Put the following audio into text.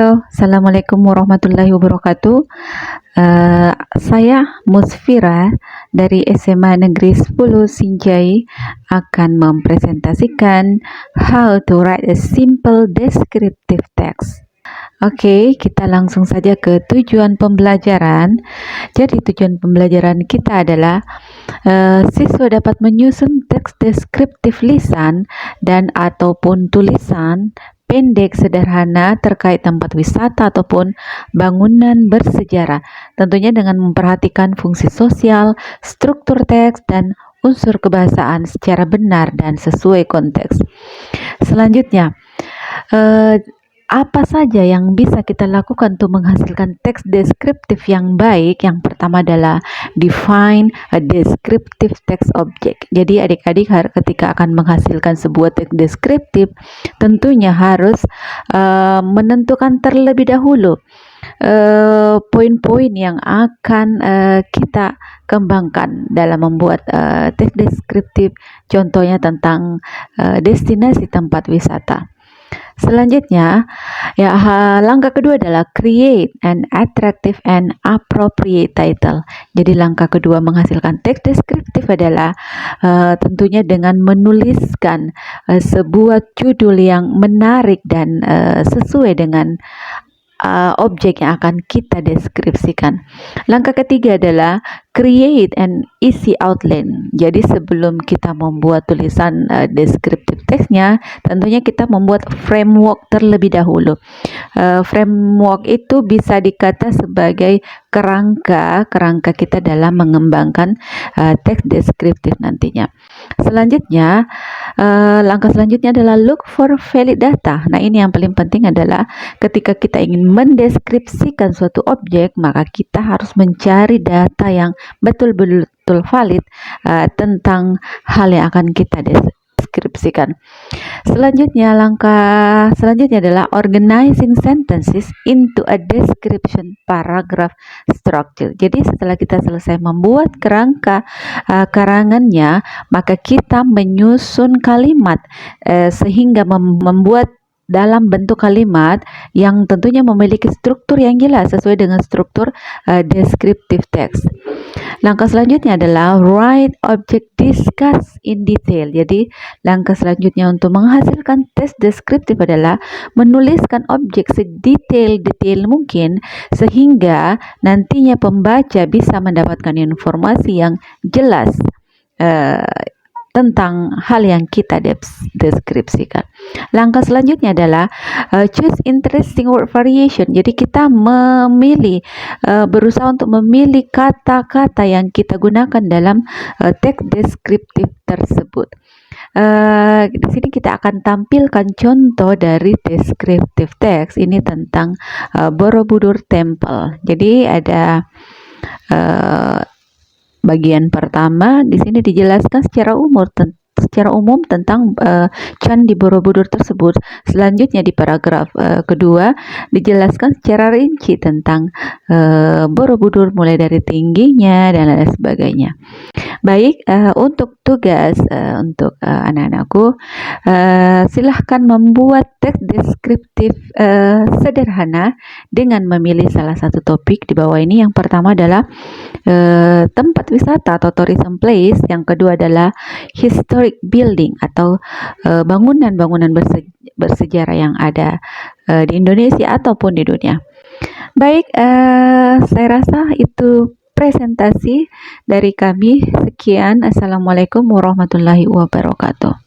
Halo, Assalamualaikum warahmatullahi wabarakatuh. Saya Musfira dari SMA Negeri 10 Sinjai akan mempresentasikan how to write a simple descriptive text. Oke, kita langsung saja ke tujuan pembelajaran. Jadi tujuan pembelajaran kita adalah siswa dapat menyusun teks deskriptif lisan dan ataupun tulisan pendek sederhana terkait tempat wisata ataupun bangunan bersejarah, tentunya dengan memperhatikan fungsi sosial, struktur teks, dan unsur kebahasaan secara benar dan sesuai konteks. Selanjutnya, apa saja yang bisa kita lakukan untuk menghasilkan teks deskriptif yang baik? Yang pertama adalah define a descriptive text object. Jadi adik-adik ketika akan menghasilkan sebuah teks deskriptif tentunya harus menentukan terlebih dahulu poin-poin yang akan kita kembangkan dalam membuat teks deskriptif, contohnya tentang destinasi tempat wisata. Selanjutnya, langkah kedua adalah create an attractive and appropriate title. Jadi langkah kedua menghasilkan teks deskriptif adalah tentunya dengan menuliskan sebuah judul yang menarik dan sesuai dengan objek yang akan kita deskripsikan. Langkah ketiga adalah create an easy outline. Jadi sebelum kita membuat tulisan deskriptif teksnya, tentunya kita membuat framework terlebih dahulu. Framework itu bisa dikata sebagai kerangka kita dalam mengembangkan teks deskriptif nantinya. Selanjutnya, langkah selanjutnya adalah look for valid data. Nah, ini yang paling penting adalah ketika kita ingin mendeskripsikan suatu objek, maka kita harus mencari data yang betul-betul valid tentang hal yang akan kita deskripsikan. Selanjutnya, langkah selanjutnya adalah organizing sentences into a description paragraph structure. Jadi setelah kita selesai membuat kerangka karangannya, maka kita menyusun kalimat sehingga membuat dalam bentuk kalimat yang tentunya memiliki struktur yang jelas sesuai dengan struktur descriptive text. Langkah selanjutnya adalah write object discuss in detail. Jadi langkah selanjutnya untuk menghasilkan teks deskriptif adalah menuliskan objek sedetail-detail mungkin sehingga nantinya pembaca bisa mendapatkan informasi yang jelas tentang hal yang kita deskripsikan. Langkah selanjutnya adalah choose interesting word variation. Jadi kita berusaha untuk memilih kata-kata yang kita gunakan dalam teks deskriptif tersebut. Di sini kita akan tampilkan contoh dari deskriptif teks ini tentang Borobudur Temple. Jadi ada bagian pertama di sini dijelaskan secara umum tentang Candi Borobudur tersebut. Selanjutnya di paragraf kedua dijelaskan secara rinci tentang Borobudur mulai dari tingginya dan lain sebagainya. Baik, untuk tugas untuk anak-anakku, silahkan membuat teks deskriptif sederhana dengan memilih salah satu topik di bawah ini. Yang pertama adalah tempat wisata atau tourism place, yang kedua adalah historic building atau bangunan-bangunan bersejarah yang ada di Indonesia ataupun di dunia. Baik, saya rasa itu presentasi dari kami. Sekian, Assalamualaikum warahmatullahi wabarakatuh.